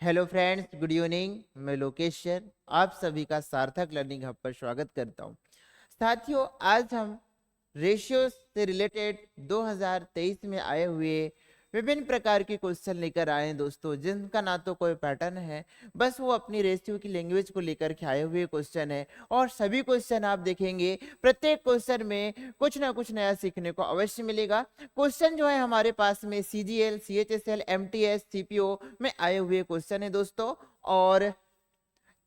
Hello friends, good evening. मैं Lokesh sir आप सभी का सार्थक लर्निंग हब पर स्वागत करता हूं। साथियों, आज हम रेशियो से रिलेटेड 2023 में आए हुए विभिन्न प्रकार के क्वेश्चन लेकर आए हैं दोस्तों, जिनका ना तो कोई पैटर्न है, बस वो अपनी रेशियो की लैंग्वेज को लेकर के आए हुए क्वेश्चन है। और सभी क्वेश्चन आप देखेंगे, प्रत्येक क्वेश्चन में कुछ ना कुछ नया सीखने को अवश्य मिलेगा। क्वेश्चन जो है हमारे पास में CGL, CHSL, MTS, CPO में आए हुए क्वेश्चन है दोस्तों, और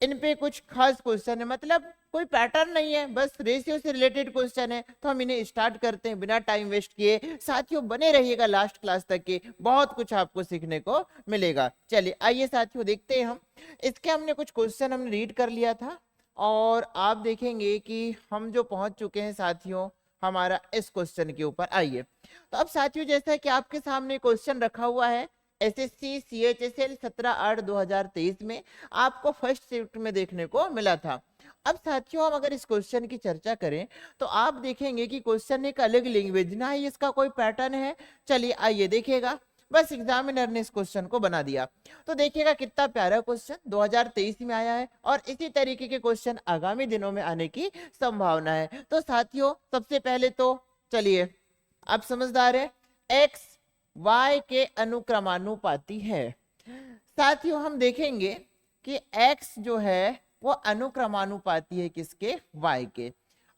इन पे कुछ खास क्वेश्चन है, मतलब कोई पैटर्न नहीं है, बस रेशियो से रिलेटेड क्वेश्चन है। तो हम इन्हें स्टार्ट करते हैं बिना टाइम वेस्ट किए। साथियों, बने रहिएगा लास्ट क्लास तक के, बहुत कुछ आपको सीखने को मिलेगा। चलिए आइए साथियों, देखते हैं हम इसके। हमने कुछ क्वेश्चन हमने रीड कर लिया था, और आप देखेंगे कि हम जो पहुंच चुके हैं साथियों हमारा इस क्वेश्चन के ऊपर। आइए, तो अब साथियों, जैसा कि आपके सामने क्वेश्चन रखा हुआ है, SSC CHSL 17/8/2023 में आपको फर्स्ट शिफ्ट में देखने को मिला था। अब साथियों, हम अगर इस क्वेश्चन की चर्चा करें तो आप देखेंगे कि क्वेश्चन एक अलग लैंग्वेज, ना ही इसका कोई पैटर्न है। चलिए आइए देखिएगा, बस एग्जामिनर ने इस क्वेश्चन को बना दिया। तो देखिएगा कितना प्यारा क्वेश्चन 2023 में आया है, और इसी तरीके के क्वेश्चन आगामी दिनों में आने की संभावना है। तो साथियों, सबसे पहले तो चलिए, आप समझदार है, x y के अनुक्रमानुपाती है। साथियों, हम देखेंगे कि x जो है वो अनुक्रमानुपाती है किसके? y के।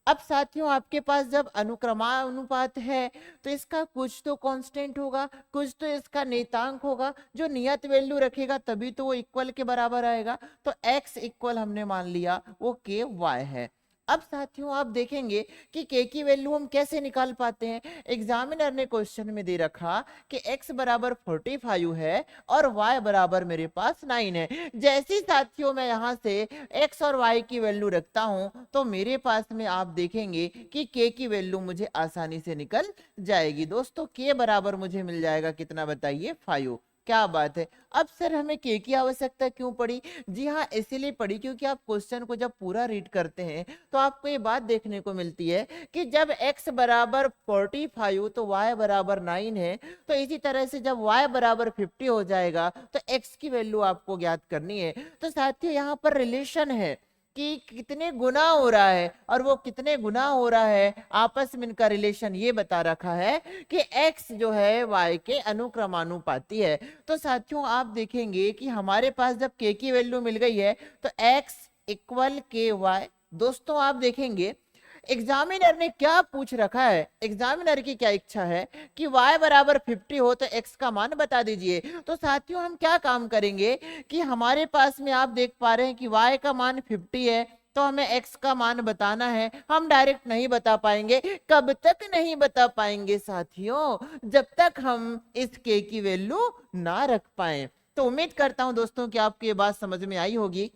अब साथियों, आपके पास जब अनुक्रमानुपात है तो इसका कुछ तो कांस्टेंट होगा, कुछ तो इसका नियतांक होगा, जो नियत वैल्यू रखेगा तभी तो वो इक्वल के बराबर आएगा। तो x इक्वल हमने मान लिया वो ky है। अब साथियों, आप देखेंगे कि k की वैल्यू हम कैसे निकाल पाते हैं। एग्जामिनर ने क्वेश्चन में दे रखा कि x बराबर 45 है और y बराबर मेरे पास 9 है। जैसे साथियों मैं यहाँ से x और y की वैल्यू रखता हूँ तो मेरे पास में आप देखेंगे कि k की वैल्यू मुझे आसानी से निकल जाएगी। दोस्तों, k बराबर मुझे मिल जाएगा कितना बताइए? 5। क्या बात है। अब सर हमें k की आवश्यकता क्यों पड़ी? जी हाँ, इसीलिए पड़ी क्योंकि आप क्वेश्चन को जब पूरा रीड करते हैं तो आपको ये बात देखने को मिलती है कि जब x बराबर 45 तो y बराबर 9 है, तो इसी तरह से जब y बराबर 50 हो जाएगा तो x की वैल्यू आपको ज्ञात करनी है। तो साथियों, यहाँ पर रिलेशन है कि कितने गुना हो रहा है, और वो कितने गुना हो रहा है आपस में, इनका रिलेशन ये बता रखा है कि x जो है y के अनुक्रमानुपाती है। तो साथियों, आप देखेंगे कि हमारे पास जब k की वैल्यू मिल गई है तो x इक्वल ky। दोस्तों, आप देखेंगे एग्जामिनर ने क्या पूछ रखा है, एग्जामिनर की क्या इच्छा है कि y बराबर 50 हो तो x का मान बता दीजिए। तो साथियों, हम क्या काम करेंगे कि हमारे पास में आप देख पा रहे हैं कि y का मान 50 है, तो हमें x का मान बताना है। हम डायरेक्ट नहीं बता पाएंगे। कब तक नहीं बता पाएंगे साथियों? जब तक हम इस k की वैल्यू ना रख पाए। तो उम्मीद करता हूं दोस्तों कि आपको ये बात समझ में आई होगी।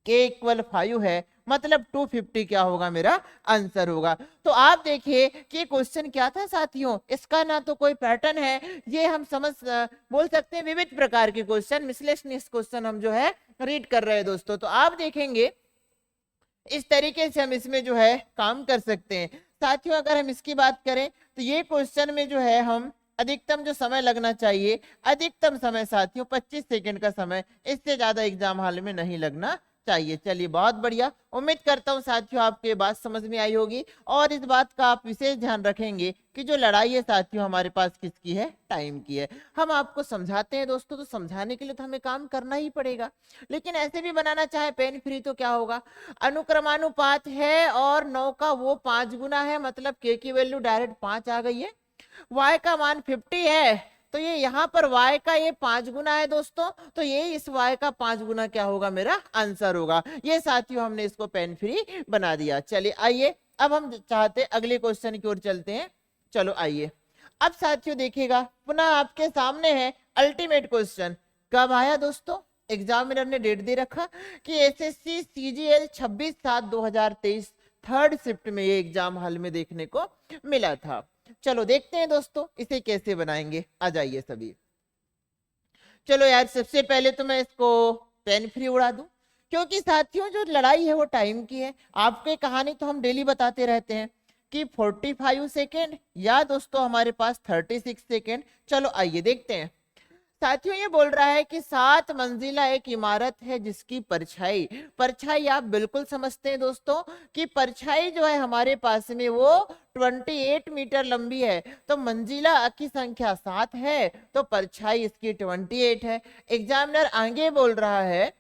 k इक्वल 5 है, मतलब 250 क्या होगा? मेरा आंसर होगा। तो आप देखिए कि क्वेश्चन क्या था साथियों, इसका ना तो कोई पैटर्न है, ये हम बोल सकते हैं विविध प्रकार के क्वेश्चन, मिसलेनियस क्वेश्चन हम जो है रीड कर रहे हैं दोस्तों। तो आप देखेंगे इस तरीके से हम इसमें जो है काम कर सकते हैं। साथियों, अगर हम इसकी बात करें तो ये क्वेश्चन में जो है हम अधिकतम जो समय लगना चाहिए, अधिकतम समय साथियों 25 सेकंड का समय, इससे ज्यादा एग्जाम हॉल में नहीं लगना चाहिए। चलिए, बहुत बढ़िया। उम्मीद करता हूँ साथियों आपको ये बात समझ में आई होगी, और इस बात का आप विशेष ध्यान रखेंगे कि जो लड़ाई है साथियों हमारे पास किसकी है? टाइम की है। हम आपको समझाते हैं दोस्तों, तो समझाने के लिए तो हमें काम करना ही पड़ेगा, लेकिन ऐसे भी बनाना चाहे पेन फ्री तो क्या होगा? अनुक्रमानुपात है और 9 का वो 5 गुना है, मतलब k की वैल्यू डायरेक्ट 5 आ गई है। y का मान 50 है, तो ये यहाँ पर y का ये 5 गुना है दोस्तों, तो ये इस y का 5 गुना क्या होगा? मेरा आंसर होगा। ये साथियों हमने इसको पेन फ्री बना दिया। चलिए आइए, अब हम चाहते अगले क्वेश्चन की ओर चलते हैं। चलो आइए, अब साथियों देखिएगा, पुनः आपके सामने है अल्टीमेट क्वेश्चन। कब आया दोस्तों? एग्जामिनर ने डेट दे रखा कि SSC CGL 26/7/2023 थर्ड शिफ्ट में ये एग्जाम हॉल में देखने को मिला था। चलो देखते हैं दोस्तों इसे कैसे बनाएंगे। आ जाइए सभी। चलो यार, सबसे पहले तो मैं इसको पेन फ्री उड़ा दूं, क्योंकि साथियों जो लड़ाई है वो टाइम की है। आपको कहानी तो हम डेली बताते रहते हैं कि 45 सेकेंड या दोस्तों हमारे पास 36 सेकेंड। चलो आइए देखते हैं। साथियों ये बोल रहा है कि 7 मंजिला एक इमारत है जिसकी परछाई, परछाई आप बिल्कुल समझते हैं दोस्तों कि परछाई जो है हमारे पास में वो 28 मीटर लंबी है। तो मंजिला की संख्या 7 है तो परछाई इसकी 28 है। एग्जामिनर आगे बोल रहा है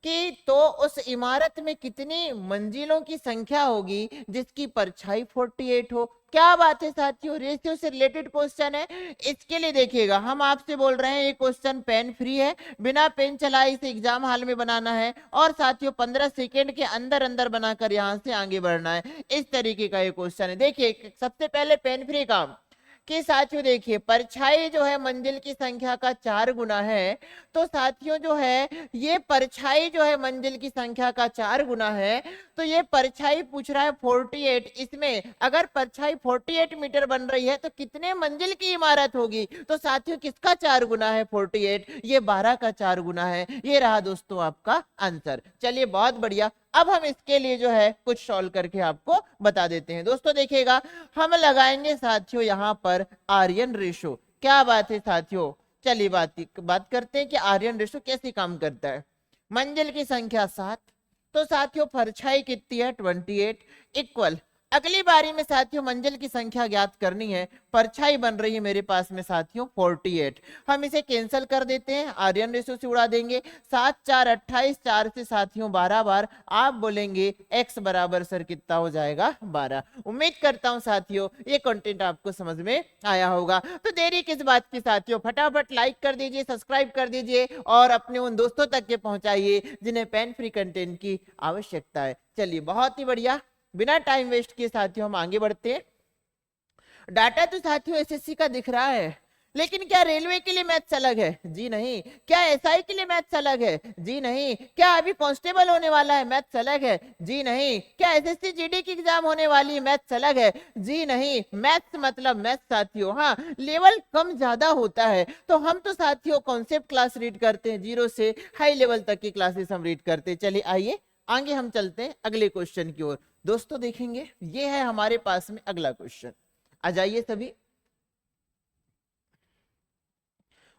कि तो उस इमारत में कितनी मंजिलों की संख्या होगी जिसकी परछाई 48 हो। क्या बात है साथियों, रेशियो से रिलेटेड क्वेश्चन है। इसके लिए देखिएगा हम आपसे बोल रहे हैं ये क्वेश्चन पेन फ्री है, बिना पेन चलाए इसे एग्जाम हॉल में बनाना है और साथियों 15 सेकेंड के अंदर अंदर बनाकर यहां से आगे बढ़ना है। इस तरीके का ये क्वेश्चन है। देखिए सबसे पहले पेन फ्री काम कि साथियों देखिए परछाई जो है मंजिल की संख्या का 4 गुना है। तो साथियों जो है ये परछाई जो है मंजिल की संख्या का 4 गुना है। तो ये परछाई पूछ रहा है 48, इसमें अगर परछाई 48 मीटर बन रही है तो कितने मंजिल की इमारत होगी। तो साथियों किसका 4 गुना है 48, ये 12 का 4 गुना है। ये रहा दोस्तों आपका आंसर। चलिए बहुत बढ़िया, अब हम इसके लिए जो है कुछ सॉल्व करके आपको बता देते हैं। दोस्तों देखिएगा हम लगाएंगे साथियों यहाँ पर आर्यन रेशो। क्या बात है साथियों, चलिए बात करते हैं कि आर्यन रेशो कैसे काम करता है। मंजिल की संख्या 7 तो साथियों परछाई कितनी है 28 इक्वल, अगली बारी में साथियों मंजिल की संख्या ज्ञात करनी है। परछाई बन रही है मेरे पास में साथियों 48, हम इसे कैंसिल कर देते हैं, आर्यन रेशो से उड़ा देंगे। 7 4 28, 4 से साथियों 12 बार आप बोलेंगे x बराबर सर कितना हो जाएगा 12। उम्मीद करता हूं साथियों ये कंटेंट आपको समझ में आया होगा। तो देरी किस बात की साथियों, फटाफट लाइक कर दीजिए, सब्सक्राइब कर दीजिए और अपने उन दोस्तों तक के पहुंचाइए जिन्हें पेन फ्री कंटेंट की आवश्यकता है। चलिए बहुत ही बढ़िया, बिना टाइम वेस्ट किए साथियों हम आगे बढ़ते हैं। डाटा तो साथियों एसएससी का दिख रहा है, लेकिन क्या रेलवे के लिए मैथ्स अलग है? जी नहीं। क्या एसआई के लिए मैथ्स अलग है? जी नहीं। क्या अभी कांस्टेबल होने वाला है, मैथ्स अलग है? जी नहीं। क्या एसएससी जीडी की एग्जाम होने वाली है, मैथ्स अलग है? जी नहीं। मैथ्स मतलब मैथ्स साथियों, हाँ लेवल कम ज्यादा होता है। तो हम तो साथियों कॉन्सेप्ट क्लास रीड करते हैं, 0 से हाई लेवल तक की क्लासेस हम रीड करते हैं। चलिए आइए आगे हम चलते हैं अगले क्वेश्चन की ओर। दोस्तों देखेंगे ये है हमारे पास में अगला क्वेश्चन, आ जाइए सभी।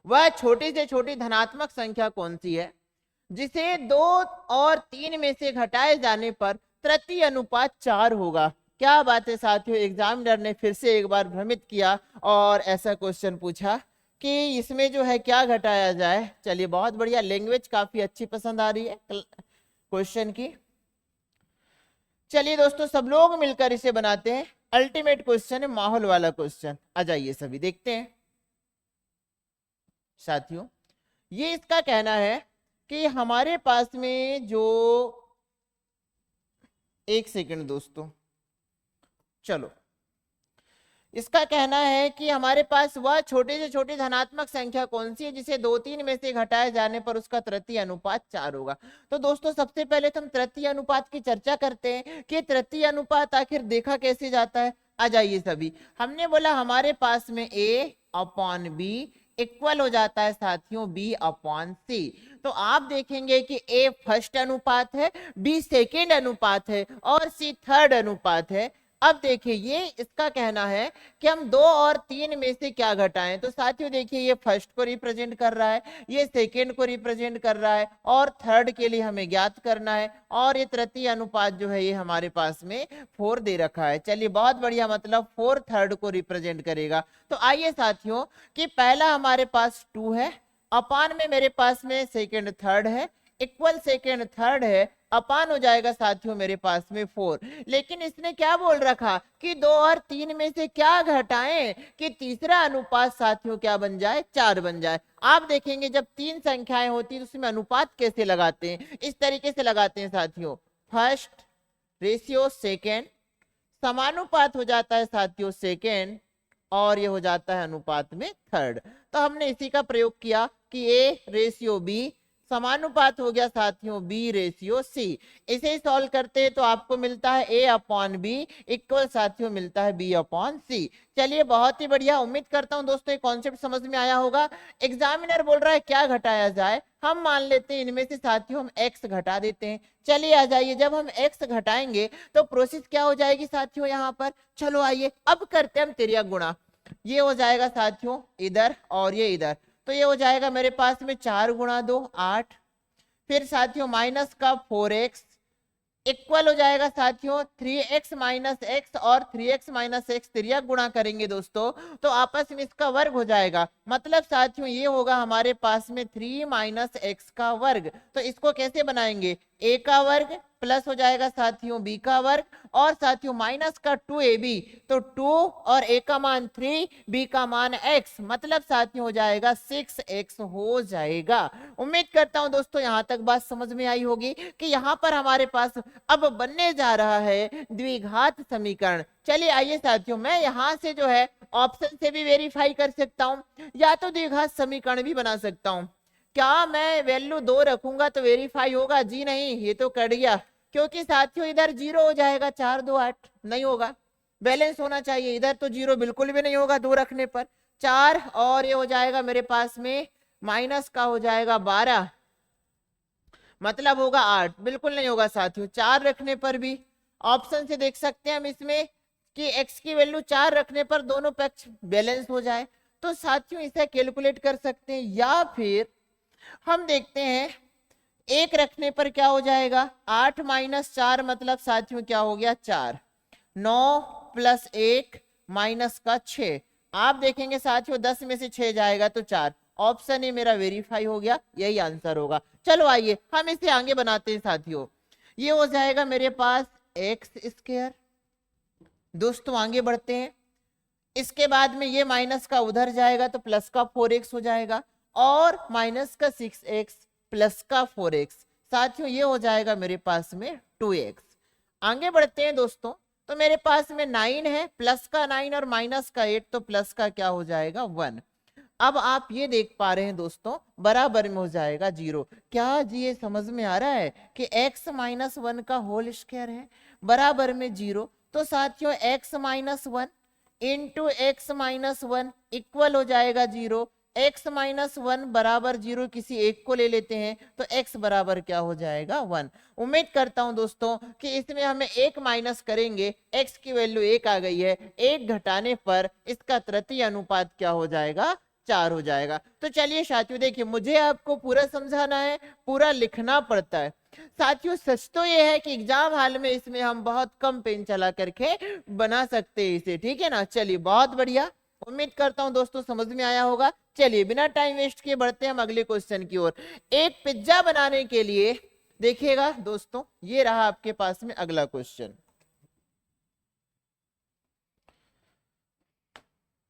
वह छोटी से छोटी धनात्मक संख्या कौन सी है जिसे 2 और 3 में से घटाए जाने पर तृतीय अनुपात 4 होगा। क्या बात है साथियों, एग्जामिनर ने फिर से एक बार भ्रमित किया और ऐसा क्वेश्चन पूछा कि इसमें जो है क्या घटाया जाए। चलिए बहुत बढ़िया, लैंग्वेज काफी अच्छी पसंद आ रही है क्वेश्चन की। चलिए दोस्तों सब लोग मिलकर इसे बनाते हैं। अल्टीमेट क्वेश्चन है, माहौल वाला क्वेश्चन। आ जाइए सभी देखते हैं साथियों। ये इसका कहना है कि हमारे पास में जो, एक सेकंड दोस्तों, चलो इसका कहना है कि हमारे पास वह छोटी से छोटी धनात्मक संख्या कौन सी है जिसे 2 3 में से घटाए जाने पर उसका तृतीय अनुपात 4 होगा। तो दोस्तों सबसे पहले तो हम तृतीय अनुपात की चर्चा करते हैं कि तृतीय अनुपात आखिर देखा कैसे जाता है। आ जाइए सभी, हमने बोला हमारे पास में A/B इक्वल हो जाता है साथियों B/C। तो आप देखेंगे कि A फर्स्ट अनुपात है, B सेकेंड अनुपात है और C थर्ड अनुपात है। अब देखिए ये इसका कहना है कि हम 2 और 3 में से क्या घटाएं। तो साथियों देखिए ये फर्स्ट को रिप्रेजेंट कर रहा है, ये सेकेंड को रिप्रेजेंट कर रहा है और थर्ड के लिए हमें ज्ञात करना है। और ये तृतीय अनुपात जो है ये हमारे पास में 4 दे रखा है। चलिए बहुत बढ़िया, मतलब 4 थर्ड को रिप्रेजेंट करेगा। तो आइए साथियों कि पहला हमारे पास 2 है, अपान में मेरे पास में सेकेंड थर्ड है, इक्वल सेकेंड थर्ड है, अपान हो जाएगा साथियों मेरे पास में 4। लेकिन इसने क्या बोल रखा कि 2 और 3 में से क्या घटाएं कि तीसरा अनुपात साथियों क्या बन जाए, 4 बन जाए। आप देखेंगे जब 3 संख्याएं होती है तो उसमें अनुपात कैसे लगाते हैं, इस तरीके से लगाते हैं साथियों, फर्स्ट रेशियो सेकेंड, समानुपात हो जाता है साथियों सेकेंड और ये हो जाता है अनुपात में थर्ड। तो हमने इसी का प्रयोग किया कि A/B समानुपात हो गया साथियों B/C। इसे ही सॉल्व करते हैं तो आपको मिलता है A/B इक्वल साथियों मिलता है B/C। चलिए बहुत ही बढ़िया, उम्मीद करता हूं दोस्तों ये कॉन्सेप्ट समझ में आया होगा। एग्जामिनर बोल रहा है क्या घटाया जाए, हम मान लेते हैं इनमें से साथियों हम x घटा देते हैं। चलिए आ जाइए, जब हम x घटाएंगे तो प्रोसेस क्या हो जाएगी साथियों यहाँ पर। चलो आइए अब करते हैं हम तिर्यक गुणा। ये हो जाएगा साथियों इधर और ये इधर, तो ये हो जाएगा मेरे पास में 4 गुणा 2 8, फिर साथियों माइनस का 4x इक्वल हो जाएगा साथियों 3x माइनस एक्स, और 3x माइनस एक्स तिर्यक गुणा करेंगे दोस्तों तो आपस में इसका वर्ग हो जाएगा। मतलब साथियों ये होगा हमारे पास में 3 माइनस एक्स का वर्ग। तो इसको कैसे बनाएंगे, a का वर्ग प्लस हो जाएगा साथियों b का वर्ग, और साथियों माइनस का 2ab, तो 2 और a का मान 3, b का मान x, मतलब साथियों हो जाएगा 6x हो जाएगा। उम्मीद करता हूं दोस्तों यहां तक बात समझ में आई होगी कि यहां पर हमारे पास अब बनने जा रहा है द्विघात समीकरण। चलिए आइए साथियों, मैं यहां से जो है ऑप्शन से भी वेरीफाई कर सकता हूं या तो द्विघात समीकरण भी बना सकता हूं। क्या मैं वैल्यू 2 रखूंगा तो वेरीफाई होगा? जी नहीं, ये तो कट गया, क्योंकि साथियों इधर 0 हो जाएगा, 4 2 8 नहीं होगा, बैलेंस होना चाहिए। इधर तो 0 बिल्कुल भी नहीं होगा 2 रखने पर, 4 और ये हो जाएगा मेरे पास में माइनस का हो जाएगा 12, मतलब होगा 8, बिल्कुल नहीं होगा साथियों। 4 रखने पर भी ऑप्शन से देख सकते हैं हम इसमें कि x की वैल्यू 4 रखने पर दोनों पक्ष बैलेंस हो जाए, तो साथियों इसे कैलकुलेट कर सकते हैं। या फिर हम देखते हैं 1 रखने पर क्या हो जाएगा, 8 माइनस 4 मतलब साथियों क्या हो गया 4, 9 प्लस 1 माइनस का 6, आप देखेंगे साथियों 10 में से 6 जाएगा तो 4, ऑप्शन ए मेरा वेरीफाई हो गया, यही आंसर होगा। चलो आइए हम इसे आगे बनाते हैं साथियों, ये हो जाएगा मेरे पास एक्स स्क्वायर। दोस्तों आगे बढ़ते हैं, इसके बाद में ये माइनस का उधर जाएगा तो प्लस का 4x हो जाएगा, और माइनस का 6x प्लस का 4x, साथियों ये हो जाएगा मेरे पास में 2x। आगे बढ़ते हैं दोस्तों, तो मेरे पास में 9 है, प्लस का 9 और माइनस का 8, तो प्लस का क्या हो जाएगा 1। अब आप ये देख पा रहे हैं दोस्तों बराबर में हो जाएगा 0। क्या जी ये समझ में आ रहा है कि x माइनस 1 का होल स्क्वायर है बराबर में 0, तो साथियों x minus 1 into x minus 1 equal हो जाएगा 0। x माइनस 1 बराबर 0, किसी एक को ले लेते हैं तो x बराबर क्या हो जाएगा 1। उम्मीद करता हूं दोस्तों कि इसमें हमें 1 माइनस करेंगे, x की वैल्यू 1 आ गई है, 1 घटाने पर इसका तृतीय अनुपात क्या हो जाएगा 4 हो जाएगा। तो चलिए साथियों देखिए, मुझे आपको पूरा समझाना है, पूरा लिखना पड़ता है साथियों। सच तो ये है कि एग्जाम हॉल में इसमें हम बहुत कम पेन चला करके बना सकते हैं इसे, ठीक है ना। चलिए बहुत बढ़िया, उम्मीद करता हूं दोस्तों समझ में आया होगा। चलिए बिना टाइम वेस्ट किए बढ़ते हैं हम अगले क्वेश्चन की ओर। एक पिज्जा बनाने के लिए देखिएगा दोस्तों, ये रहा आपके पास में अगला क्वेश्चन।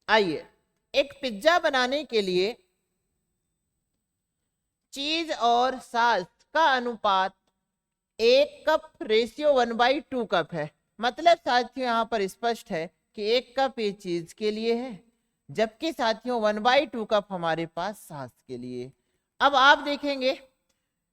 आइए, एक पिज्जा बनाने के लिए चीज और सॉस का अनुपात 1 कप रेशियो 1/2 कप है। मतलब साथियों यहाँ पर स्पष्ट है कि 1 कप ये चीज के लिए है, जबकि साथियों 1/2 कप हमारे पास सॉस के लिए। अब आप देखेंगे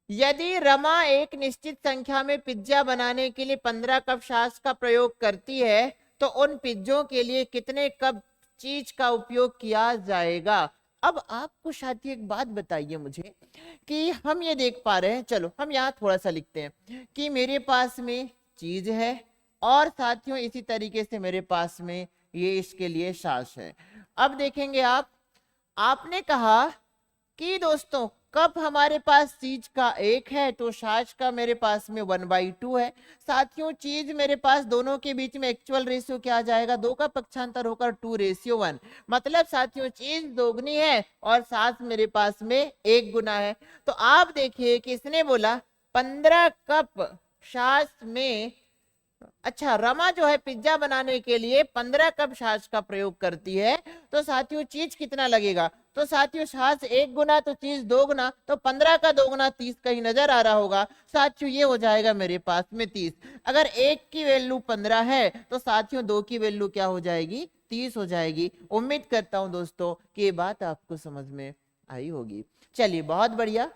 यदि रमा एक निश्चित संख्या में पिज्जा बनाने के लिए 15 कप सॉस का प्रयोग करती है तो उन पिज्जों के लिए कितने कप चीज का उपयोग किया जाएगा। अब आपको साथी एक बात बताइए मुझे कि हम ये देख पा रहे हैं, चलो हम यहाँ थोड़ा सा लिखते हैं कि मेरे पास में चीज है और साथियों इसी तरीके से मेरे पास में ये इसके लिए सॉस है। अब देखेंगे आपने कहा कि दोस्तों कप हमारे पास चीज का 1 है तो सॉस का मेरे पास में 1/2 है। साथियों चीज मेरे पास दोनों के बीच में एक्चुअल रेशियो क्या आ जाएगा, 2 का पक्षांतर होकर 2:1। मतलब साथियों चीज दोगुनी है और सॉस मेरे पास में 1 गुना है। तो आप देखिए कि इसने बोला 15 कप सॉस में, अच्छा रमा जो है पिज्जा बनाने के लिए 15 कप सॉस का प्रयोग करती है, तो साथियों चीज कितना लगेगा, तो साथियों सॉस 1 गुना तो चीज 2 गुना, तो 15 का 2 गुना 30 कहीं नजर आ रहा होगा साथियों, ये हो जाएगा मेरे पास में 30। अगर 1 की वैल्यू 15 है तो साथियों 2 की वैल्यू क्या हो जाएगी 30 हो जाएगी। उम्मीद करता हूं दोस्तों कि ये बात आपको समझ में आई होगी। चलिए बहुत बढ़िया,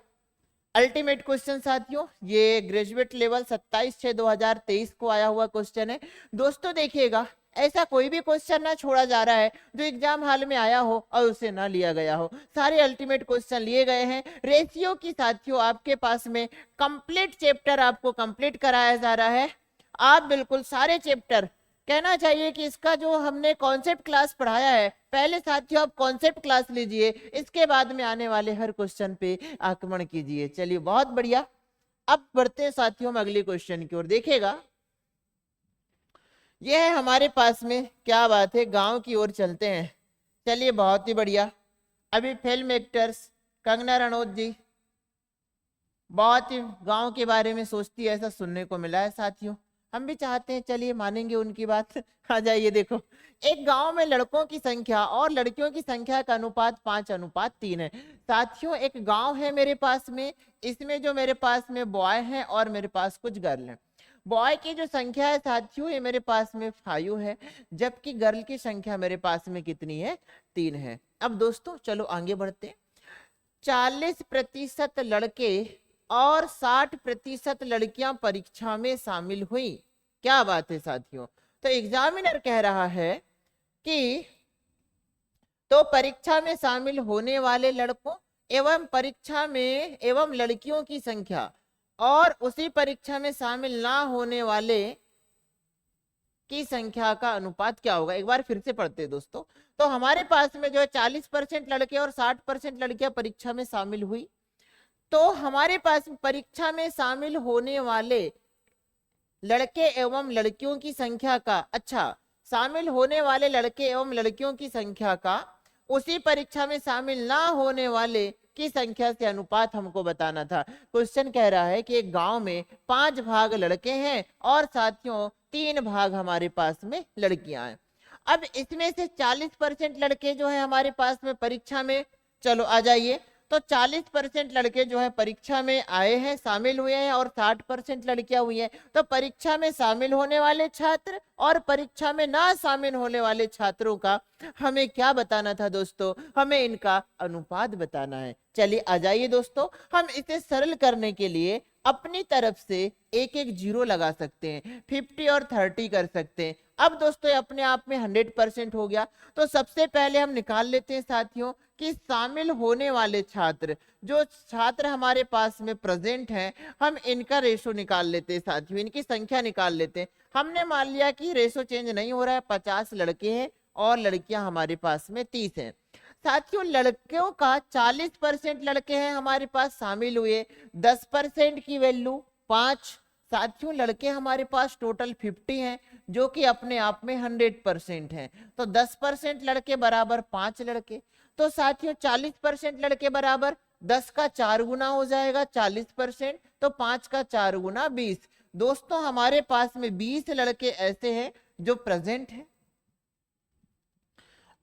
अल्टीमेट क्वेश्चन साथियों, ये ग्रेजुएट लेवल 27/6/2023 को आया हुआ क्वेश्चन है। दोस्तों देखिएगा ऐसा कोई भी क्वेश्चन ना छोड़ा जा रहा है जो एग्जाम हॉल में आया हो और उसे ना लिया गया हो, सारे अल्टीमेट क्वेश्चन लिए गए हैं। रेशियो की साथियों आपके पास में कंप्लीट चैप्टर आपको कंप्लीट कराया जा रहा है। आप बिल्कुल सारे चैप्टर कहना चाहिए कि इसका जो हमने कॉन्सेप्ट क्लास पढ़ाया है, पहले साथियों आप कॉन्सेप्ट क्लास लीजिए, इसके बाद में आने वाले हर क्वेश्चन पे आक्रमण कीजिए। चलिए बहुत बढ़िया, अब बढ़ते हैं साथियों हम अगले क्वेश्चन की ओर। देखिएगा यह है हमारे पास में, क्या बात है, गांव की ओर चलते हैं। चलिए बहुत ही बढ़िया। अभी फिल्म एक्टर्स कंगना रनौत जी बहुत ही गांव के बारे में सोचती है, ऐसा सुनने को मिला है साथियों। हम भी चाहते हैं, चलिए मानेंगे उनकी बात। आ जाइए, देखो एक गांव में लड़कों की संख्या और लड़कियों की संख्या का अनुपात 5:3 है। साथियों एक गांव है मेरे पास में, इसमें जो मेरे पास में बॉय हैं और मेरे पास कुछ गर्ल हैं। बॉय की जो संख्या है साथियों ये मेरे पास में 5 है, जबकि गर्ल की संख्या मेरे पास में कितनी है, 3 है। अब दोस्तों चलो आगे बढ़ते हैं। 40% लड़के और 60% लड़कियां परीक्षा में शामिल हुई। क्या बात है साथियों। तो एग्जामिनर कह रहा है कि तो परीक्षा में शामिल होने वाले लड़कों एवं परीक्षा में एवं लड़कियों की संख्या और उसी परीक्षा में शामिल ना होने वाले की संख्या का अनुपात क्या होगा। एक बार फिर से पढ़ते हैं दोस्तों। तो हमारे पास में जो है 40% लड़के और 60% लड़कियां परीक्षा में शामिल हुई। तो हमारे पास परीक्षा में शामिल होने वाले लड़के एवं लड़कियों की संख्या का, अच्छा शामिल होने वाले लड़के एवं लड़कियों की संख्या का उसी परीक्षा में शामिल ना होने वाले की संख्या से अनुपात हमको बताना था। क्वेश्चन कह रहा है कि एक गांव में 5 भाग लड़के हैं और साथियों 3 भाग हमारे पास में लड़कियां हैं। अब इसमें से 40% लड़के जो है हमारे पास में परीक्षा में, चलो आ जाइए, तो 40% लड़के जो है परीक्षा में आए हैं, शामिल हुए हैं और 60% लड़कियां हुई हैं। तो परीक्षा में शामिल होने वाले छात्र और परीक्षा में ना शामिल होने वाले छात्रों का हमें क्या बताना था दोस्तों, हमें इनका अनुपात बताना है। चलिए आ जाइए दोस्तों, हम इसे सरल करने के लिए अपनी तरफ से एक एक जीरो लगा सकते हैं, 50 और 30 कर सकते हैं। अब दोस्तों अपने आप में 100% हो गया। तो सबसे पहले हम निकाल लेते हैं साथियों कि शामिल होने वाले छात्र, जो छात्र हमारे पास में प्रेजेंट हैं, हम इनका रेशो निकाल लेते हैं साथियों, इनकी संख्या निकाल लेते हैं। हमने मान लिया कि रेशो चेंज नहीं हो रहा है, 50 लड़के हैं और लड़कियां हमारे पास में 30 हैं। साथियों लड़कियों का 40% लड़के हैं हमारे पास शामिल हुए, 10% की वैल्यू 5। साथियों लड़के हमारे पास टोटल 50 हैं जो कि अपने आप में 100% हैं। तो 10% लड़के बराबर 5 लड़के। तो साथियों 40% लड़के बराबर 10 का 4 गुना हो जाएगा 40%, तो 5 का 4 गुना 20। दोस्तों हमारे पास में 20 लड़के ऐसे हैं जो प्रेजेंट हैं।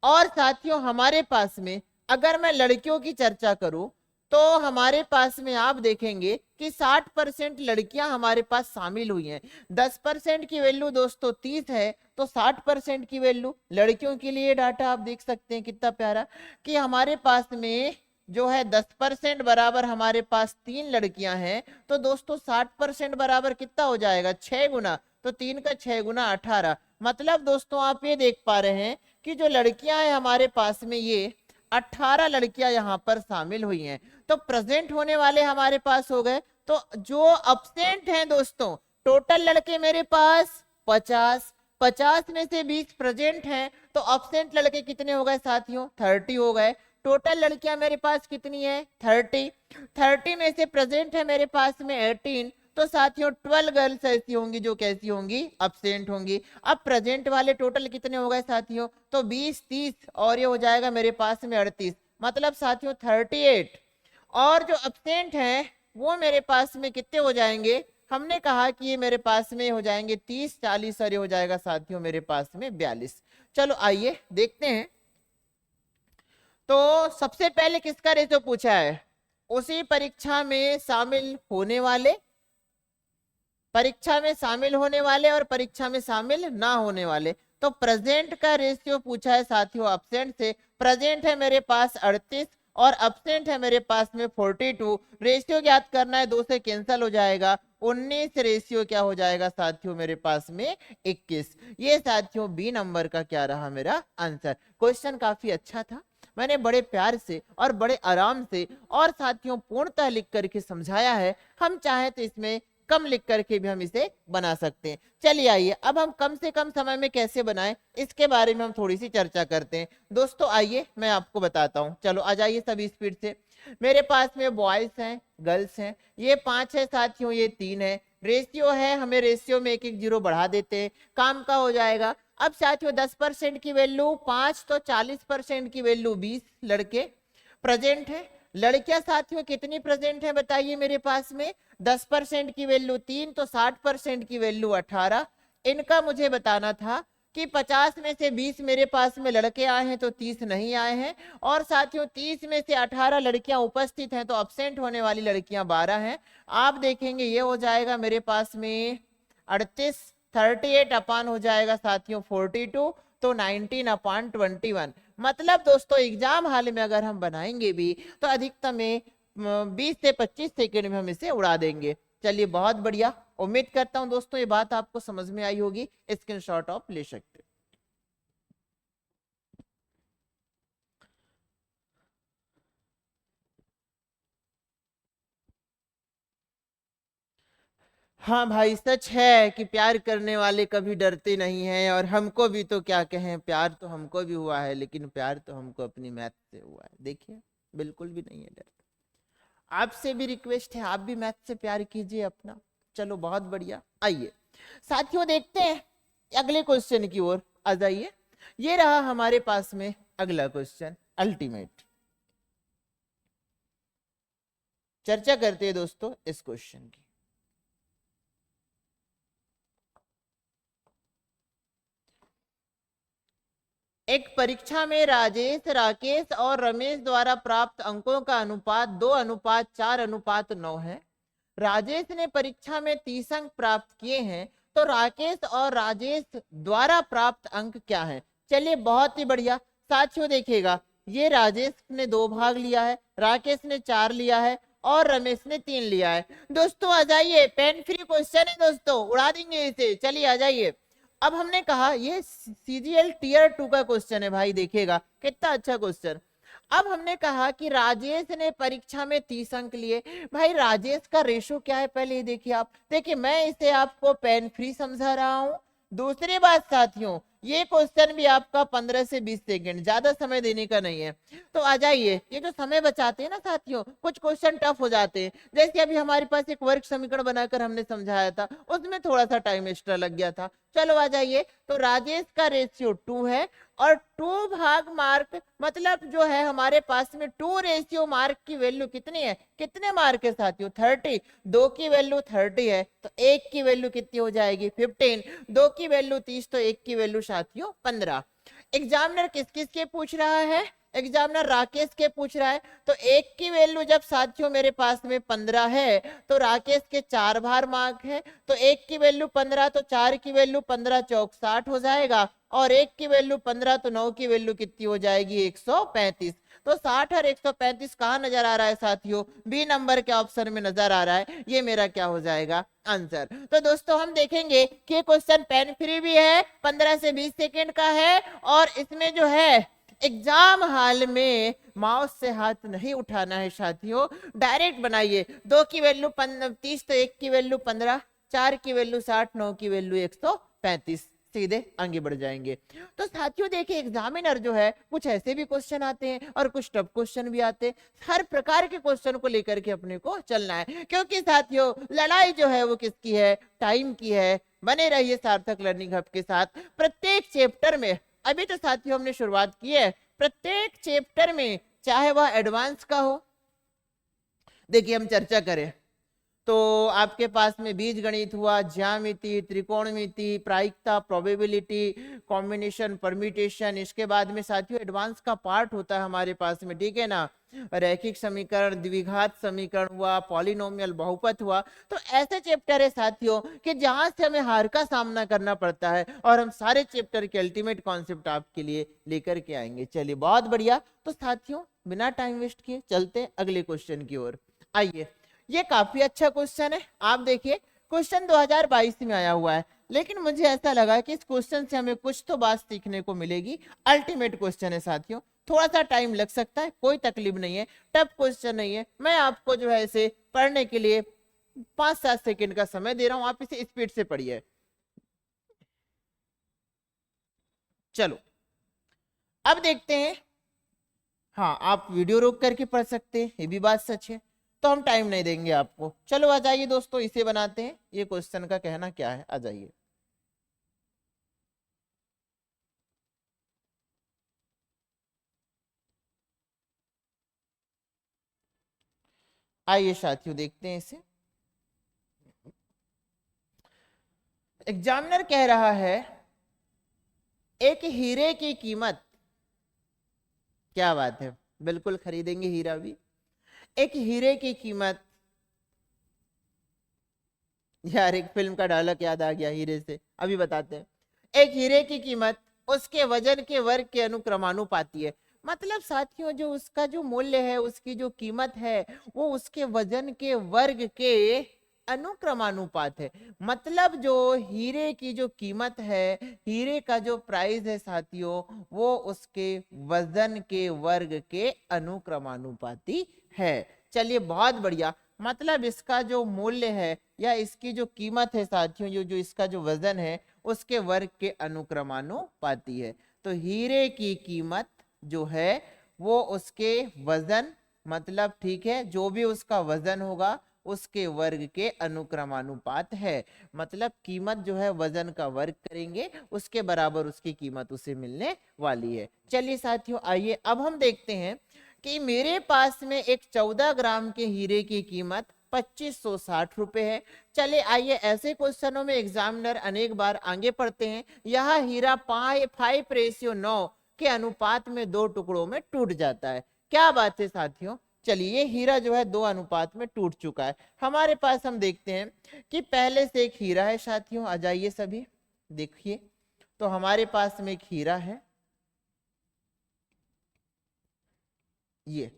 और साथियों हमारे पास में अगर मैं लड़कियों की चर्चा करूं तो हमारे पास में आप देखेंगे कि 60% लड़कियां हमारे पास शामिल हुई हैं। 10% की वैल्यू दोस्तों 30 है, तो 60% की वैल्यू लड़कियों के लिए डाटा आप देख सकते हैं कितना प्यारा, कि हमारे पास में जो है 10% बराबर हमारे पास 3 लड़कियां हैं। तो दोस्तों 60% बराबर कितना हो जाएगा, 6 गुना। तो 3 का 6 गुना 18। मतलब दोस्तों आप ये देख पा रहे हैं कि जो लड़कियां हैं हमारे पास में ये 18 लड़कियां यहाँ पर शामिल हुई हैं। तो प्रेजेंट होने वाले हमारे पास हो गए। तो जो अब्सेंट हैं दोस्तों, टोटल लड़के मेरे पास 50, 50 में से 20 प्रेजेंट हैं, तो अब्सेंट लड़के कितने हो गए साथियों, 30 हो गए। टोटल लड़कियां मेरे पास कितनी है, 30। 30 में से प्रेजेंट है मेरे पास में 18, तो साथियों 12 गर्ल्स ऐसी होंगी जो कैसी होंगी, अब्सेंट होंगी। अब प्रेजेंट वाले टोटल कितने हो गए साथियों, तो 20, 30 और ये हो जाएगा मेरे पास में 38, मतलब साथियों 38। और जो अब्सेंट है वो मेरे पास में कितने हो जाएंगे, हमने कहा कि ये मेरे पास में हो जाएंगे 30, 40 और ये हो जाएगा साथियों मेरे पास में 42। चलो आइए देखते हैं। तो सबसे पहले किसका रेशो पूछा है, उसी परीक्षा में शामिल होने वाले, परीक्षा में शामिल होने वाले और परीक्षा में शामिल ना होने वाले। तो प्रेजेंट का रेशियो पूछा है साथियों अब्सेंट से। प्रेजेंट है मेरे पास 38 और अब्सेंट है मेरे पास में 42। रेशियो ज्ञात करना है, 2 से कैंसिल हो जाएगा, 19 रेशियो क्या हो जाएगा साथियों मेरे पास में 21। ये साथियों बी नंबर का क्या रहा मेरा आंसर। क्वेश्चन काफी अच्छा था, मैंने बड़े प्यार से और बड़े आराम से और साथियों पूर्णतः लिख करके समझाया है। हम चाहे तो इसमें कम लिख करके भी हम इसे बना सकते हैं। चलिए आइए अब हम कम से कम समय में कैसे बनाएं इसके बारे में हम थोड़ी सी चर्चा करते हैं। दोस्तों आइए मैं आपको बताता हूं, चलो आ जाइए सभी स्पीड से। मेरे पास में बॉयज हैं, गर्ल्स हैं, ये 5 है साथियों, ये 3 है। रेशियो है, हमें रेशियो में 1-1 जीरो बढ़ा देते हैं, काम का हो जाएगा। अब साथियों 10% की वैल्यू 5 तो 40% की वैल्यू 20 लड़के प्रेजेंट है। लड़कियां साथियों कितनी प्रेजेंट है बताइए मेरे पास में? 10% की वैल्यू 3 तो 60% की वैल्यू 18। इनका मुझे बताना था कि 50 में से 20 मेरे पास में लड़के आए हैं तो 30 नहीं आए हैं, और साथियों 30 में से 18 लड़कियां उपस्थित हैं तो अब्सेंट होने वाली लड़कियां 12 हैं। आप देखेंगे ये हो जाएगा मेरे पास में 38, 38 अपान हो जाएगा साथियों 42, तो 19/21। मतलब दोस्तों एग्जाम हाल में अगर हम बनाएंगे भी तो अधिकतम में 20 से 25 सेकंड में हम इसे उड़ा देंगे। चलिए बहुत बढ़िया, उम्मीद करता हूं दोस्तों ये बात आपको समझ में आई होगी, स्क्रीनशॉट आप ले सकते हैं। हाँ भाई सच है कि प्यार करने वाले कभी डरते नहीं हैं, और हमको भी तो क्या कहें, प्यार तो हमको भी हुआ है, लेकिन प्यार तो हमको अपनी मैथ से हुआ है। देखिए बिल्कुल भी नहीं है डर। आपसे भी रिक्वेस्ट है, आप भी मैथ से प्यार कीजिए अपना। चलो बहुत बढ़िया, आइए साथियों देखते हैं अगले क्वेश्चन की ओर आ जाइए। ये रहा हमारे पास में अगला क्वेश्चन, अल्टीमेट। चर्चा करते हैं दोस्तों इस क्वेश्चन की। एक परीक्षा में राजेश, राकेश और रमेश द्वारा प्राप्त अंकों का अनुपात 2:4:9 है। राजेश ने परीक्षा में 30 अंक प्राप्त किए हैं, तो राकेश और राजेश द्वारा प्राप्त अंक क्या है? चलिए बहुत ही बढ़िया साथियों, देखिएगा ये राजेश ने 2 भाग लिया है, राकेश ने 4 लिया है और रमेश ने 3 लिया है। दोस्तों आ जाइए, पेन फ्री क्वेश्चन है दोस्तों, उड़ा देंगे इसे। चलिए आ जाइए। अब हमने कहा ये सीजीएल टीयर 2 का क्वेश्चन है भाई, देखिएगा कितना अच्छा क्वेश्चन। अब हमने कहा कि राजेश ने परीक्षा में 30 अंक लिए। भाई राजेश का रेशो क्या है पहले ये देखिए आप। देखिए मैं इसे आपको पेन फ्री समझा रहा हूं। दूसरी बात साथियों, ये क्वेश्चन भी आपका 15 से 20 सेकंड, ज्यादा समय देने का नहीं है। तो आ जाइए, ये जो समय बचाते हैं ना साथियों, कुछ क्वेश्चन टफ हो जाते हैं। जैसे अभी हमारे पास एक वर्ग समीकरण बनाकर हमने समझाया था, उसमें थोड़ा सा टाइम एक्स्ट्रा लग गया था। चलो आ जाइए, तो राजेश का रेशियो 2 है, और 2 भाग मार्क मतलब जो है हमारे पास में 2 रेशियो मार्क की वैल्यू कितनी है? कितने मार्क है साथियों? 30। 2 की वैल्यू 30 है तो 1 की वैल्यू कितनी हो जाएगी? 15। 2 की वैल्यू 30 तो 1 की वैल्यू साथियों 15। एग्जामिनर किस किस के पूछ रहा है? एग्जामिनर राकेश के पूछ रहा है। तो 1 की वैल्यू जब साथियों मेरे पास में 15 है तो राकेश के 4 बार मार्क है, तो 1 की वैल्यू 15 तो 4 की वैल्यू 15 चौक 60 हो जाएगा, और 1 की वैल्यू 15 तो 9 की वैल्यू कितनी हो जाएगी? 135। तो 60 और 135 कहाँ नजर आ रहा है साथियों? बी नंबर के ऑप्शन में नजर आ रहा है। ये मेरा क्या हो जाएगा? आंसर। तो दोस्तों हम देखेंगे कि क्वेश्चन पेन फ्री भी है, 15 से 20 सेकेंड का है, और इसमें जो है एग्जाम हाल में माउस से हाथ नहीं उठाना है साथियों, डायरेक्ट बनाइए। 2 की वैल्यू 30 तो 1 की वैल्यू 15, 4 की वैल्यू 60, 9 की वैल्यू 135, सीधे आगे बढ़ जाएंगे। तो साथियों देखिए एग्जामिनर जो है कुछ ऐसे भी क्वेश्चन आते हैं और कुछ टफ क्वेश्चन भी आते हैं। हर प्रकार के क्वेश्चन को लेकर के अपने को चलना है, क्योंकि साथियों लड़ाई जो है वो किसकी है? टाइम की है। बने रहिए सार्थक लर्निंग हब के साथ। प्रत्येक चैप्टर में, अभी तो साथियों हमने शुरुआत की है, प्रत्येक चैप्टर में चाहे वह एडवांस का हो, देखिए हम चर्चा करें तो आपके पास में बीज गणित हुआ, ज्यामिति, त्रिकोणमिति, प्रायिकता, प्रोबेबिलिटी, कॉम्बिनेशन, परम्यूटेशन, इसके बाद में साथियों एडवांस का पार्ट होता है हमारे पास में, ठीक है ना? रैखिक समीकरण, द्विघात समीकरण हुआ, पॉलिनोमियल, बहुपद हुआ। तो ऐसे चैप्टर है साथियों कि जहां से हमें हार का सामना करना पड़ता है, और हम सारे चैप्टर के अल्टीमेट कॉन्सेप्ट आपके लिए लेकर के आएंगे। चलिए बहुत बढ़िया। तो साथियों बिना टाइम वेस्ट किए चलते अगले क्वेश्चन की ओर। आइए, ये काफी अच्छा क्वेश्चन है। आप देखिए क्वेश्चन 2022 में आया हुआ है, लेकिन मुझे ऐसा लगा कि इस क्वेश्चन से हमें कुछ तो बात सीखने को मिलेगी। अल्टीमेट क्वेश्चन है साथियों, थोड़ा सा टाइम लग सकता है, कोई तकलीफ नहीं है, टफ क्वेश्चन नहीं है। मैं आपको जो है इसे पढ़ने के लिए 5-7 सेकंड का समय दे रहा हूं, आप इसे स्पीड से पढ़िए। चलो अब देखते हैं। हाँ, आप वीडियो रोक करके पढ़ सकते हैं, ये भी बात सच है, तो हम टाइम नहीं देंगे आपको। चलो आ जाइए दोस्तों, इसे बनाते हैं। ये क्वेश्चन का कहना क्या है, आ जाइए। आइए साथियों देखते हैं इसे। एग्जामिनर कह रहा है एक हीरे की कीमत, क्या बात है, बिल्कुल खरीदेंगे हीरा भी। एक हीरे की कीमत, यार एक फिल्म का डायलॉग याद आ गया हीरे से, अभी बताते हैं। एक हीरे की कीमत उसके वजन के वर्ग के अनुक्रमानुपाती है। मतलब साथियों जो उसका जो मूल्य है, उसकी जो कीमत है, वो उसके वजन के वर्ग के अनुक्रमानुपात है। मतलब जो हीरे की जो कीमत है, हीरे का जो प्राइस है साथियों, वो उसके वजन के वर्ग के अनुक्रमानुपाती है। चलिए बहुत बढ़िया। मतलब इसका जो मूल्य है या इसकी जो कीमत है साथियों, जो जो इसका जो वजन है उसके वर्ग के अनुक्रमानुपाती है। तो हीरे की कीमत जो है वो उसके वजन, मतलब ठीक है, जो भी उसका वजन होगा उसके वर्ग के अनुक्रमानुपात है। मतलब कीमत जो है वजन का वर्ग करेंगे, उसके बराबर उसकी कीमत उसे मिलने वाली है। चलिए साथियों आइए अब हम देखते हैं कि मेरे पास में एक 14 ग्राम के हीरे की कीमत 2560 रुपए है। चले आइए ऐसे क्वेश्चनों में एग्जामिनर अनेक बार आगे पढ़ते हैं। यह हीरा 5:9 के अनुपात में 2 टुकड़ों में टूट जाता है। क्या बात है साथियों, चलिए हीरा जो है 2 अनुपात में टूट चुका है। हमारे पास हम देखते हैं कि पहले से एक हीरा है साथियों, आ जाइए सभी देखिए। तो हमारे पास में एक हीरा है, ये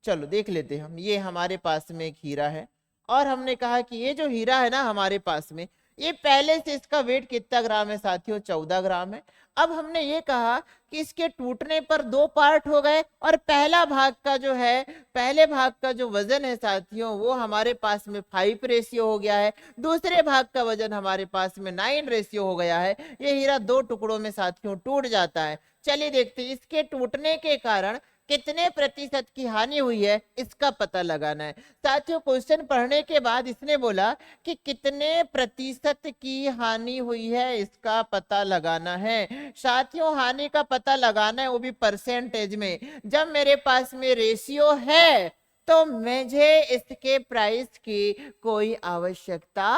चलो देख लेते हैं हम। ये हमारे पास में एक हीरा है और हमने कहा कि ये जो हीरा है ना हमारे पास में, ये पहले से इसका वेट कितना ग्राम है साथियों, 14 ग्राम है। अब हमने ये कहा कि इसके टूटने पर 2 पार्ट हो गए और पहला भाग का जो है, पहले भाग का जो वजन है साथियों, वो हमारे पास में 5 रेशियो हो गया है। दूसरे भाग का वजन हमारे पास में 9 रेशियो हो गया है। ये हीरा 2 टुकड़ों में साथियों टूट जाता है। चलिए देखते हैं इसके टूटने के कारण कितने प्रतिशत की हानि हुई है, इसका पता लगाना है। साथियों क्वेश्चन पढ़ने के बाद इसने बोला कि कितने प्रतिशत की हानि हुई है, इसका पता लगाना है। साथियों हानि का पता लगाना है, वो भी परसेंटेज में। जब मेरे पास में रेशियो है तो मुझे इसके प्राइस की कोई आवश्यकता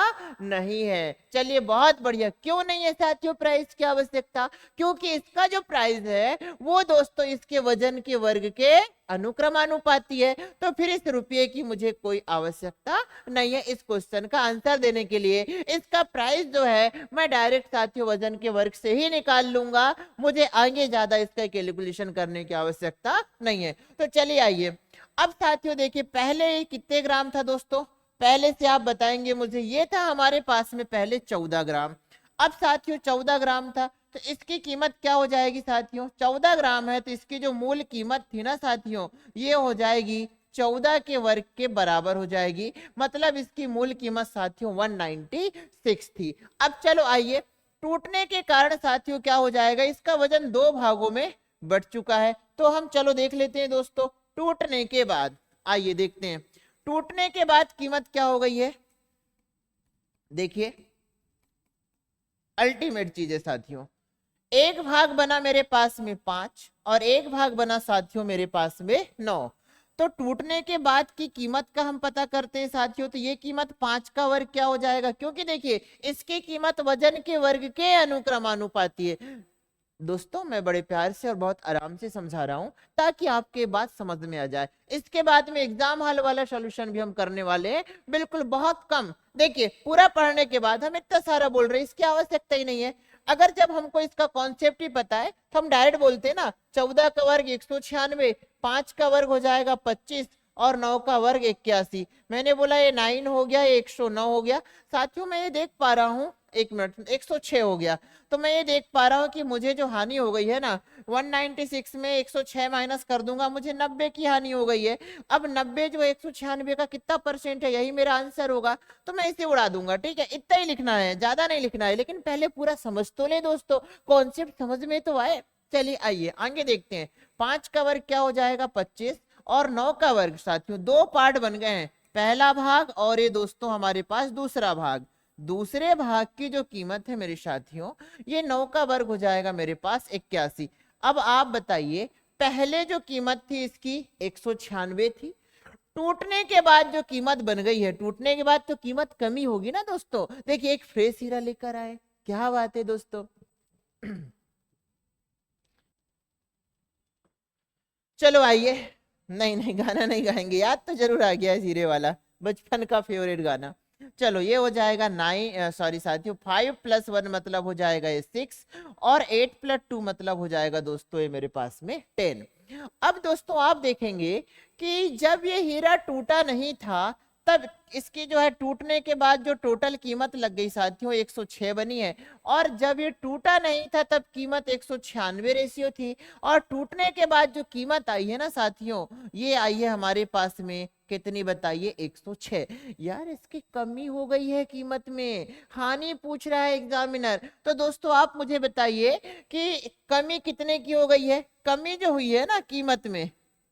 नहीं है। चलिए बहुत बढ़िया। क्यों नहीं है साथियों प्राइस की आवश्यकता? क्योंकि इसका जो प्राइस है वो दोस्तों इसके वजन के वर्ग के अनुक्रमानुपाती है। तो फिर इस रुपये की मुझे कोई आवश्यकता नहीं है इस क्वेश्चन का आंसर देने के लिए। इसका प्राइस जो है मैं डायरेक्ट साथियों वजन के वर्ग से ही निकाल लूंगा, मुझे आगे ज्यादा इसका कैलकुलेशन करने की आवश्यकता नहीं है। तो चलिए आइए अब साथियों देखिए, पहले कितने ग्राम था दोस्तों, पहले से आप बताएंगे मुझे। ये था हमारे पास में पहले 14 ग्राम। अब साथियों 14 ग्राम था तो इसकी कीमत क्या हो जाएगी साथियों, 14 ग्राम है तो इसकी जो मूल कीमत थी ना साथियों, ये हो जाएगी 14 के वर्ग के बराबर हो जाएगी। मतलब इसकी मूल कीमत साथियों 196 थी। अब चलो आइए, टूटने के कारण साथियों क्या हो जाएगा, इसका वजन 2 भागों में बढ़ चुका है। तो हम चलो देख लेते हैं दोस्तों, टूटने के बाद आइए देखते हैं टूटने के बाद कीमत क्या हो गई है। देखिए अल्टीमेट चीज है साथियों, एक भाग बना मेरे पास में 5 और एक भाग बना साथियों मेरे पास में 9। तो टूटने के बाद की कीमत का हम पता करते हैं साथियों। तो ये कीमत 5 का वर्ग क्या हो जाएगा, क्योंकि देखिए इसकी कीमत वजन के वर्ग के अनुक्रमानुपाती है। दोस्तों मैं बड़े प्यार से और बहुत आराम से समझा रहा हूं ताकि आपके बात समझ में आ जाए। इसके बाद में एग्जाम हॉल वाला सॉल्यूशन भी हम करने वाले हैं, बिल्कुल बहुत कम। देखिए पूरा पढ़ने के बाद हम इतना सारा बोल रहे हैं, इसकी आवश्यकता ही नहीं है। अगर जब हमको इसका कॉन्सेप्ट ही पता है तो हम डायरेक्ट बोलते हैं ना, 14 का वर्ग 196, 5 का वर्ग हो जाएगा 25 और 9 का वर्ग 81। मैंने बोला ये 9 हो गया, ये 109 हो गया। साथियों मैं ये देख पा रहा हूँ, एक मिनट, 106 हो गया। तो मैं ये देख पा रहा हूँ कि मुझे जो हानि हो गई है ना, 196 में 106 माइनस कर दूंगा, मुझे 90 की हानि हो गई है। अब 90 जो 196 का कितना परसेंट है, यही मेरा आंसर होगा, तो मैं इसे उड़ा दूंगा। ठीक है, इतना ही लिखना है, ज्यादा नहीं लिखना है, लेकिन पहले पूरा समझ तो ले दोस्तों, कॉन्सेप्ट समझ में तो आए। चलिए आइए आगे देखते हैं। 5 का वर्ग क्या हो जाएगा 25, और 9 का वर्ग साथियों दो पार्ट बन गए हैं, पहला भाग और ये दोस्तों हमारे पास दूसरा भाग। दूसरे भाग की जो कीमत है मेरे साथियों, ये 9 का वर्ग हो जाएगा मेरे पास 81। अब आप बताइए, पहले जो कीमत थी इसकी 196 थी, टूटने के बाद जो कीमत बन गई है, टूटने के बाद तो कीमत कमी होगी ना दोस्तों। देखिए एक फ्रेश हीरा लेकर आए, क्या बात है दोस्तों। चलो आइए, नहीं नहीं गाना नहीं गाएंगे, याद तो जरूर आ गया है हीरे वाला, बचपन का फेवरेट गाना। चलो ये हो जाएगा 9 सॉरी साथियों 5 + 1 मतलब हो जाएगा ये 6, और 8 + 2 मतलब हो जाएगा दोस्तों ये मेरे पास में 10। अब दोस्तों आप देखेंगे कि जब ये हीरा टूटा नहीं था, तब इसकी जो है टूटने के बाद जो टोटल कीमत लग गई साथियों 106 बनी है, और जब ये टूटा नहीं था तब कीमत 196 रेशियो थी, और टूटने के बाद जो कीमत आई है ना साथियों, ये आई है हमारे पास में कितनी बताइए 106। यार इसकी कमी हो गई है कीमत में, हानि पूछ रहा है एग्जामिनर। तो दोस्तों आप मुझे बताइए कि कमी कितने की हो गई है। कमी जो हुई है ना कीमत में,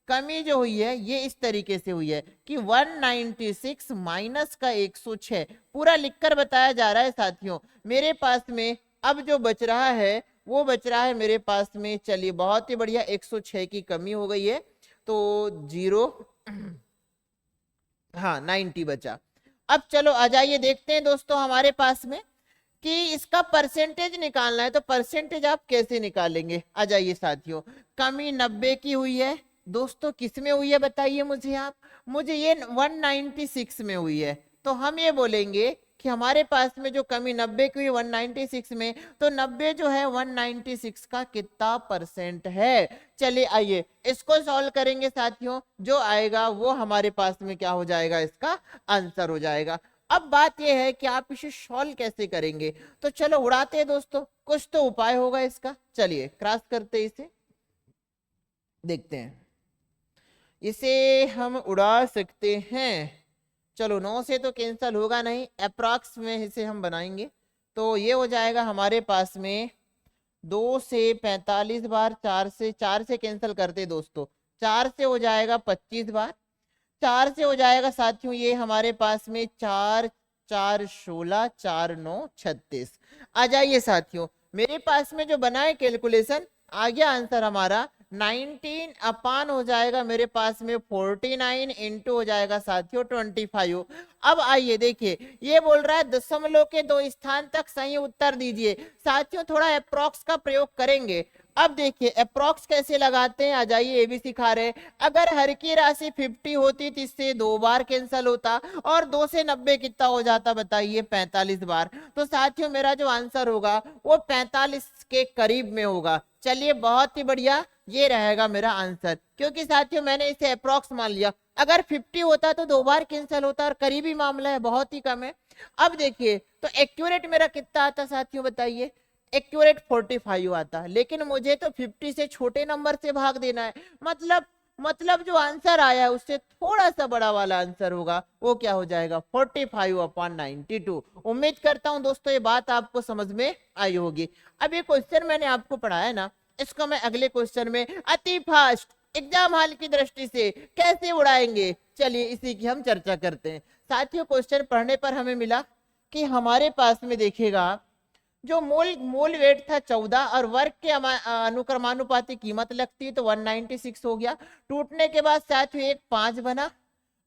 कमी जो हुई है ये इस तरीके से हुई है कि 196 माइनस का 106, पूरा लिखकर बताया जा रहा है साथियों। मेरे पास में अब जो बच रहा है वो बच रहा है मेरे पास में, चलिए बहुत ही बढ़िया, 106 की कमी हो गई है तो 0, हाँ 90 बचा। अब चलो आ जाइए देखते हैं दोस्तों हमारे पास में कि इसका परसेंटेज निकालना है, तो परसेंटेज आप कैसे निकालेंगे। आ जाइए साथियों, कमी 90 की हुई है दोस्तों, किस में हुई है बताइए मुझे आप। मुझे ये 196 में हुई है, तो हम ये बोलेंगे कि हमारे पास में जो कमी 90 की हुई 196 में, तो 90 जो है 196 का कितना परसेंट है। चलिए आइए इसको सॉल्व करेंगे साथियों, जो आएगा वो हमारे पास में क्या हो जाएगा, इसका आंसर हो जाएगा। अब बात यह है कि आप इसे सॉल्व कैसे करेंगे, तो चलो उड़ाते हैं दोस्तों, कुछ तो उपाय होगा इसका। चलिए क्रॉस करते इसे, देखते हैं इसे हम उड़ा सकते हैं। चलो 9 से तो कैंसिल होगा नहीं, अप्रॉक्स में इसे हम बनाएंगे, तो ये हो जाएगा हमारे पास में 2 से 45 बार, 4 से कैंसिल करते दोस्तों, 4 से हो जाएगा 25 बार, 4 से हो जाएगा साथियों ये हमारे पास में 4 4 16, 4 9 36। आ जाइए साथियों, मेरे पास में जो बना है कैलकुलेशन, आ गया आंसर हमारा 19 अपान हो जाएगा मेरे पास में 49 इंटू हो जाएगा साथियों 25। अब आइए देखिए, ये बोल रहा है दशमलव के 2 स्थान तक सही उत्तर दीजिए। साथियों थोड़ा अप्रॉक्स का प्रयोग करेंगे। अब देखिए अप्रॉक्स कैसे लगाते हैं, आ जाइए ये भी सिखा रहे हैं। अगर हर की राशि 50 होती तो इससे 2 बार कैंसिल होता, और 2 से 90 कितना हो जाता बताइए 45 बार। तो साथियों मेरा जो आंसर होगा वो 45 के करीब में होगा। चलिए बहुत ही बढ़िया, ये रहेगा मेरा आंसर, क्योंकि साथियों मैंने इसे अप्रॉक्स मान लिया। अगर 50 होता तो 2 बार कैंसिल होता, और करीबी मामला है, बहुत ही कम है। अब देखिए तो एक्यूरेट मेरा कितना आता साथियों बताइए, एक्यूरेट 45 आता है, लेकिन मुझे तो 50 से छोटे नंबर से भाग देना है। मतलब जो आंसर आया है उससे थोड़ा सा बड़ा वाला आंसर होगा, वो क्या हो जाएगा 45/92। उम्मीद करता हूं दोस्तों ये बात आपको समझ में आई होगी। अब ये क्वेश्चन मैंने आपको पढ़ाया ना, इसको मैं अगले क्वेश्चन में अति फास्ट एग्जाम हॉल की दृष्टि से कैसे उड़ाएंगे, चलिए इसी की हम चर्चा करते हैं। साथियों क्वेश्चन पढ़ने पर हमें मिला कि हमारे पास में देखिएगा जो मूल वेट था 14, और वर्ग के अनुक्रमानुपाती कीमत लगती है तो 196 हो गया। टूटने के बाद साथियों एक 5 बना,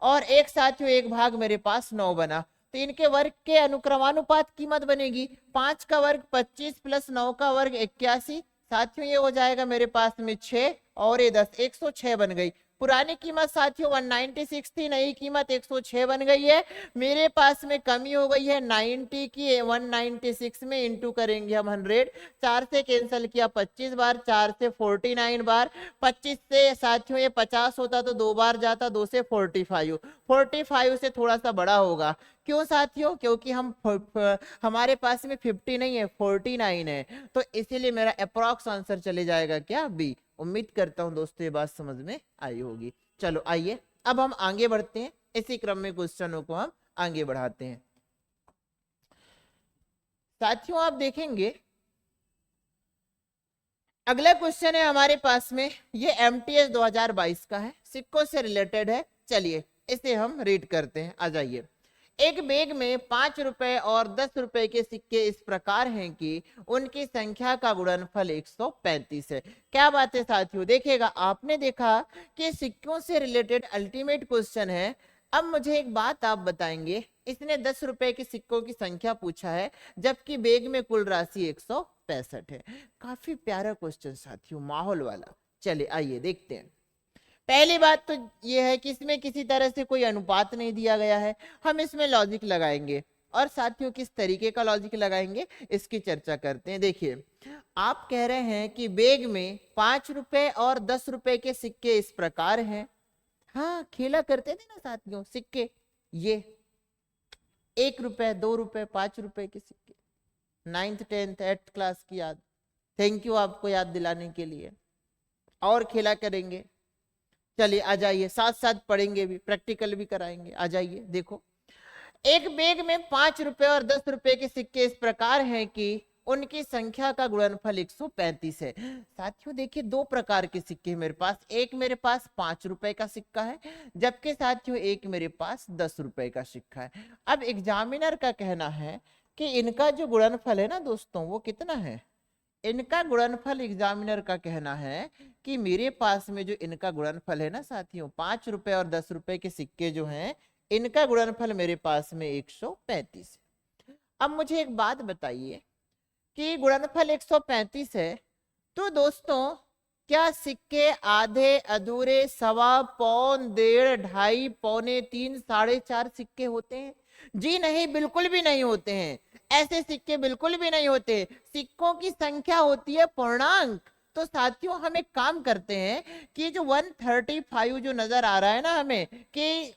और एक साथियों एक भाग मेरे पास 9 बना, तो इनके वर्ग के अनुक्रमानुपात कीमत बनेगी 5 का वर्ग 25 + 9 का वर्ग 81। साथियों ये हो जाएगा मेरे पास में 6 और ये 10, 106 बन गई। पुरानी कीमत साथियों 196 थी, नई कीमत 106 बन गई है। मेरे पास में कमी हो गई है 90 की, 196 में इंटू करेंगे हम 100, 4 से कैंसिल किया 25 बार, 4 से 49 बार, 25 से साथियों ये 50 होता तो 2 बार जाता, 2 से 45, 45 से थोड़ा सा बड़ा होगा। क्यों साथियों? क्योंकि हमारे पास में 50 नहीं है, 49 है, तो इसीलिए मेरा अप्रॉक्स आंसर चले जाएगा क्या? बी। उम्मीद करता हूं दोस्तों ये बात समझ में आई होगी। चलो आइए अब हम आगे बढ़ते हैं, इसी क्रम में क्वेश्चनों को हम आगे बढ़ाते हैं। साथियों आप देखेंगे अगला क्वेश्चन है हमारे पास में, ये एमटीएस 2022 का है, सिक्कों से रिलेटेड है। चलिए इसे हम रीड करते हैं, आ जाइए। एक बैग में 5 रुपए और 10 रुपए के सिक्के इस प्रकार हैं कि उनकी संख्या का गुणनफल 135 है। क्या बात है साथियों? देखिएगा, आपने देखा कि सिक्कों से रिलेटेड अल्टीमेट क्वेश्चन है। अब मुझे एक बात आप बताएंगे, इसने 10 रुपए के सिक्कों की संख्या पूछा है, जबकि बैग में कुल राशि 165 है। काफी प्यारा क्वेश्चन साथियों, माहौल वाला। चलिए आइए देखते हैं। पहली बात तो यह है कि इसमें किसी तरह से कोई अनुपात नहीं दिया गया है, हम इसमें लॉजिक लगाएंगे। और साथियों किस तरीके का लॉजिक लगाएंगे इसकी चर्चा करते हैं। देखिए, आप कह रहे हैं कि बैग में 5 रुपए और 10 रुपए के सिक्के इस प्रकार हैं। हाँ, खेला करते थे ना साथियों सिक्के, ये 1 रुपए, 2 रुपए, 5 रुपए के सिक्के, 9th 10th 8th क्लास की याद। थैंक यू आपको याद दिलाने के लिए। और खेला करेंगे। चलिए आ जाइए, साथ साथ पढ़ेंगे भी, प्रैक्टिकल भी कराएंगे। आ जाइए देखो, एक बैग में 5 रुपए और 10 रुपए के सिक्के इस प्रकार हैं कि उनकी संख्या का गुणनफल 135 है। साथियों देखिए, दो प्रकार के सिक्के मेरे पास, एक मेरे पास 5 रुपए का सिक्का है, जबकि साथियों एक मेरे पास 10 रुपए का सिक्का है। अब एग्जामिनर का कहना है कि इनका जो गुणनफल है ना दोस्तों, वो कितना है? इनका गुणनफल, एग्जामिनर का कहना है कि मेरे पास में जो इनका गुणनफल है ना साथियों, 5 रुपए और 10 रुपए के सिक्के जो हैं, इनका गुणनफल मेरे पास में 135 है। अब मुझे एक बात बताइए कि गुणनफल 135 है, तो दोस्तों क्या सिक्के आधे, अधूरे, सवा, पौन, डेढ़, ढाई, पौने 3, 4.5 सिक्के होते हैं? जी नहीं, बिल्कुल भी नहीं होते हैं। ऐसे सिक्के बिल्कुल भी नहीं होते। सिक्कों की संख्या होती है पूर्णांक। तो साथियों हम एक काम करते हैं कि जो 135 जो नजर आ रहा है ना हमें, कि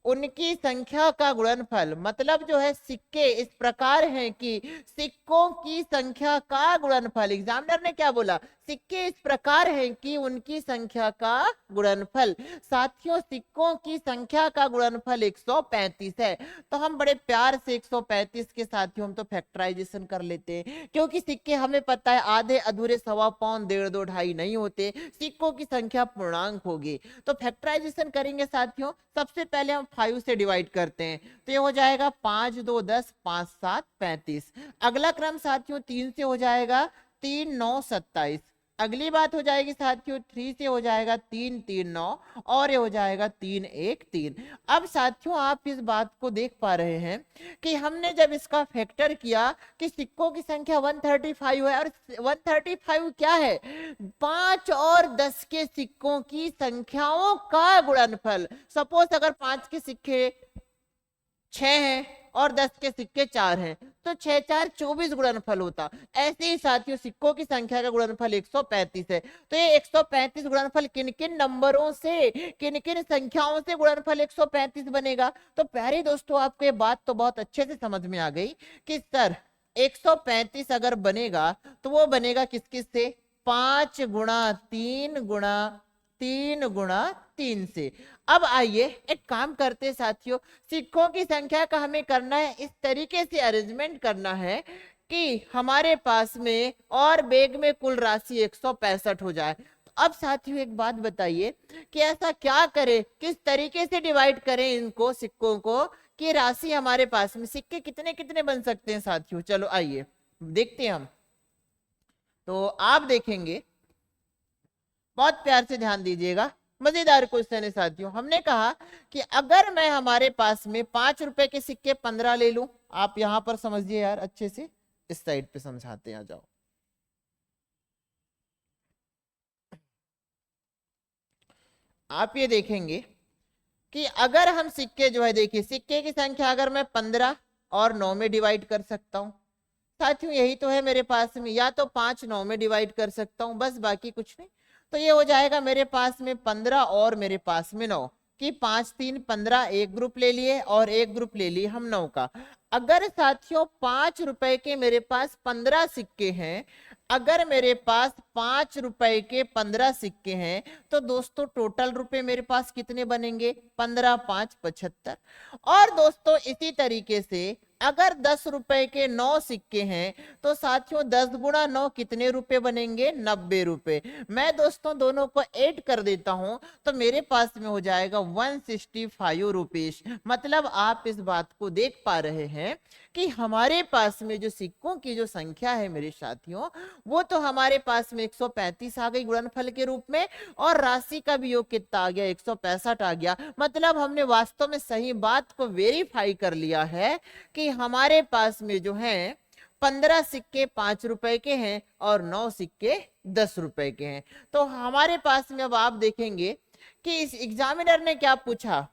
उनकी संख्या का गुणनफल, मतलब जो है सिक्के इस प्रकार हैं कि सिक्कों की संख्या का गुणनफल, एग्जामिनर ने क्या बोला? सिक्के इस प्रकार हैं कि उनकी संख्या का गुणनफल। साथियों सिक्कों की संख्या का गुणनफल 135 है, तो हम बड़े प्यार से 135 के साथियों हम तो फैक्टराइजेशन कर लेते हैं, क्योंकि सिक्के हमें पता है आधे, अधूरे, सवा, पौन, डेढ़, 2, ढाई नहीं होते, सिक्कों की संख्या पूर्णांक होगी। तो फैक्टराइजेशन करेंगे साथियों, सबसे पहले हम 5 से डिवाइड करते हैं, तो ये हो जाएगा 5 2 10, 5 7 35। अगला क्रम साथियों 3 से हो जाएगा, 3 9 27। अगली बात हो जाएगी साथियों 3 से हो जाएगा, 3 3 9, और ये हो जाएगा 3 1 3। अब साथियों आप इस बात को देख पा रहे हैं कि हमने जब इसका फैक्टर किया कि सिक्कों की संख्या 135 है, और 135 क्या है? 5 और 10 के सिक्कों की संख्याओं का गुणनफल। सपोज अगर 5 के सिक्के 6 हैं और 10 के सिक्के 4 हैं, तो 6 4 24 गुणनफल होता। ऐसे ही साथियों सिक्कों की संख्या का गुणनफल 135 है, तो ये 135 गुणनफल किन किन नंबरों से, किन किन संख्याओं से गुणनफल 135 बनेगा? तो प्यारे दोस्तों आपको ये बात तो बहुत अच्छे से समझ में आ गई कि सर 135 अगर बनेगा तो वो बनेगा किस किस से? 5 गुणा 3 गुणा 3 गुणा 3 से। अब आइए एक काम करते साथियों, सिक्कों की संख्या का हमें करना है, इस तरीके से अरेंजमेंट करना है कि हमारे पास में और बैग में कुल राशि 165 हो जाए। तो अब साथियों एक बात बताइए कि ऐसा क्या करें, किस तरीके से डिवाइड करें इनको, सिक्कों को, कि राशि हमारे पास में सिक्के कितने कितने बन सकते हैं साथियों? चलो आइए देखते हैं हम। तो आप देखेंगे, बहुत प्यार से ध्यान दीजिएगा, मजेदार क्वेश्चन है साथियों। हमने कहा कि अगर मैं हमारे पास में 5 रुपए के सिक्के 15 ले लूं, आप यहां पर समझिए यार अच्छे से, इस साइड पे समझाते हैं, आ जाओ। आप ये देखेंगे कि अगर हम सिक्के जो है, देखिए सिक्के की संख्या अगर मैं 15 और 9 में डिवाइड कर सकता हूँ साथियों, यही तो है मेरे पास में, या तो 5 9 में डिवाइड कर सकता हूँ, बस बाकी कुछ नहीं। तो ये हो जाएगा मेरे पास में 15 और मेरे पास में 9 कि 5 3 15, एक ग्रुप ले लिए और एक ग्रुप ले लिए हम 9 का। अगर साथियों 5 रुपए के मेरे पास 15 सिक्के हैं, अगर मेरे पास 5 रुपए के 15 सिक्के हैं, तो दोस्तों टोटल रुपए मेरे पास कितने बनेंगे? 15 5 75। और दोस्तों इसी तरीके से अगर 10 रुपए के 9 सिक्के हैं, तो साथियों 10 गुणा 9 कितने रुपए बनेंगे? 90 रुपए। मैं दोस्तों दोनों को ऐड कर देता हूं तो मेरे पास में हो जाएगा 165 रुपीस। मतलब आप इस बात को देख पा रहे हैं कि हमारे पास में जो सिक्कों की जो संख्या है मेरे साथियों, वो तो हमारे पास में 135 आ गई गुणनफल के रूप में, और राशि का भी योग कितना आ गया? 165 आ गया। मतलब हमने वास्तव में सही बात को वेरीफाई कर लिया है कि हमारे पास में जो है 15 सिक्के 5 रुपए के हैं और 9 सिक्के 10 रुपए के हैं। तो हमारे पास में अब आप देखेंगे कि इस एग्जामिनर ने क्या पूछा,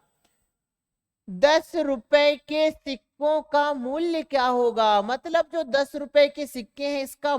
10 रुपए के सिक्कों का मूल्य क्या होगा? मतलब जो 10 रुपए के सिक्के हैं इसका